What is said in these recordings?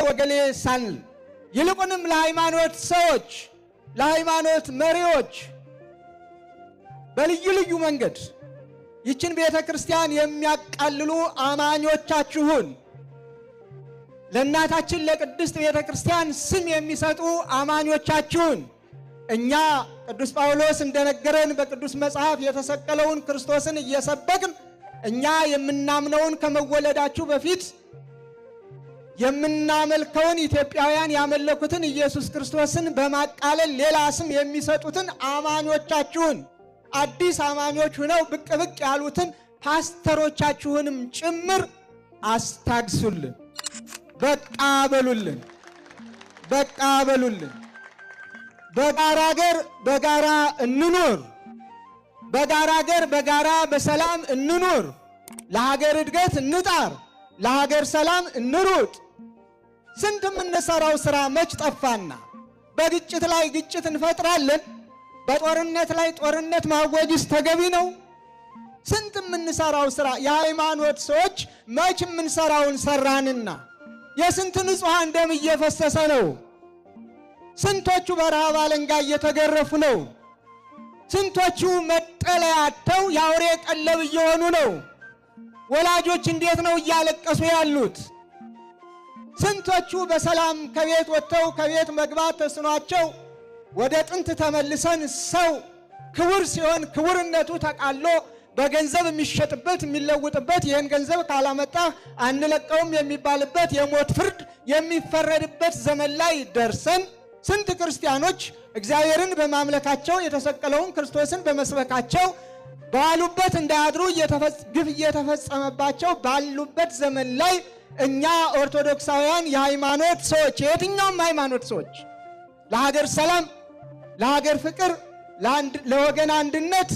ወገሌ ሳንል ይልቁንም ለሃይማኖት ሰዎች ለሃይማኖት መሪዎች በልዩ ልዩ መንገድ ይችን ቤተክርስቲያን የሚያቃልሉ አማኞቻችሁን ለእናታችን ለቅድስት ቤተክርስቲያን ስም የሚሰጡ አማኞቻችሁን እኛ ቅዱስ ጳውሎስ እንደነገረን በቅዱስ መጽሐፍ የተሰቀለውን ክርስቶስን እየሰበክን እኛ የምናምነውን ከመወለዳችሁ በፊት የምናመልከውን ኢትዮጵያውያን ያመለኩትን ኢየሱስ ክርስቶስን በማቃለል ሌላ ስም የሚሰጡትን አማኞቻችሁን አዲስ አማኞች ሆነው ብቅ ብቅ ያሉትን ፓስተሮቻችሁንም ጭምር አስታግሱልን። በቃ በሉልን። በቃ በሉልን። በጋራ ሀገር በጋራ እንኑር። በጋራ ሀገር በጋራ በሰላም እንኑር። ለሀገር እድገት እንጣር። ለሀገር ሰላም እንሩጥ። ስንት የምንሰራው ስራ መች ጠፋና? በግጭት ላይ ግጭት እንፈጥራለን። በጦርነት ላይ ጦርነት ማወጅስ ተገቢ ነው? ስንት የምንሰራው ስራ የሃይማኖት ሰዎች መች የምንሰራውን ሰራንና? የስንት ንጹሐን ደም እየፈሰሰ ነው? ስንቶቹ በረሃብ አለንጋ እየተገረፉ ነው? ስንቶቹ መጠለያ አጥተው የአውሬ ቀለብ እየሆኑ ነው? ወላጆች እንዴት ነው እያለቀሱ ያሉት? ስንቶቹ በሰላም ከቤት ወጥተው ከቤት መግባት ተስኗቸው ወደ ጥንት ተመልሰን ሰው ክቡር ሲሆን ክቡርነቱ ተቃሎ በገንዘብ የሚሸጥበት የሚለውጥበት ይህን ገንዘብ ካላመጣ አንለቀውም የሚባልበት የሞት ፍርድ የሚፈረድበት ዘመን ላይ ደርሰን ስንት ክርስቲያኖች እግዚአብሔርን በማምለካቸው የተሰቀለውን ክርስቶስን በመስበካቸው ባሉበት እንዳያድሩ ግፍ እየተፈጸመባቸው ባሉበት ዘመን ላይ እኛ ኦርቶዶክሳውያን የሃይማኖት ሰዎች የትኛውም ሃይማኖት ሰዎች ለሀገር ሰላም ለሀገር ፍቅር ለወገን አንድነት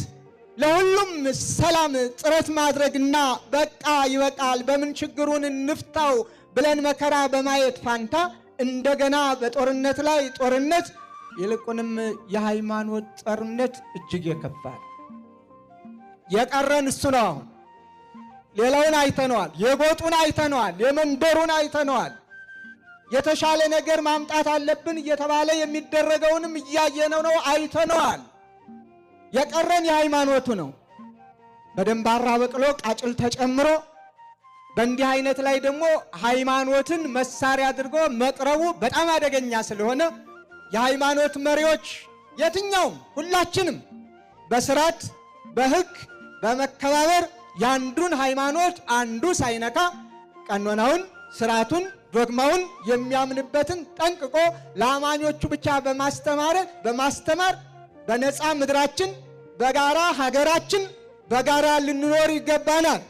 ለሁሉም ሰላም ጥረት ማድረግና በቃ ይበቃል በምን ችግሩን እንፍታው ብለን መከራ በማየት ፋንታ እንደገና በጦርነት ላይ ጦርነት ይልቁንም የሃይማኖት ጦርነት እጅግ የከፋል። የቀረን እሱ ነው። ሌላውን አይተነዋል። የጎጡን አይተነዋል። የመንደሩን አይተነዋል። የተሻለ ነገር ማምጣት አለብን እየተባለ የሚደረገውንም እያየነው ነው፣ አይተነዋል። የቀረን የሃይማኖቱ ነው። በደንባራ በቅሎ ቃጭል ተጨምሮ በእንዲህ አይነት ላይ ደግሞ ሃይማኖትን መሳሪያ አድርጎ መቅረቡ በጣም አደገኛ ስለሆነ የሃይማኖት መሪዎች የትኛውም ሁላችንም በስርዓት በሕግ በመከባበር ያንዱን ሃይማኖት አንዱ ሳይነካ ቀኖናውን ስርዓቱን ዶግማውን የሚያምንበትን ጠንቅቆ ለአማኞቹ ብቻ በማስተማር በነፃ ምድራችን በጋራ ሀገራችን በጋራ ልንኖር ይገባናል።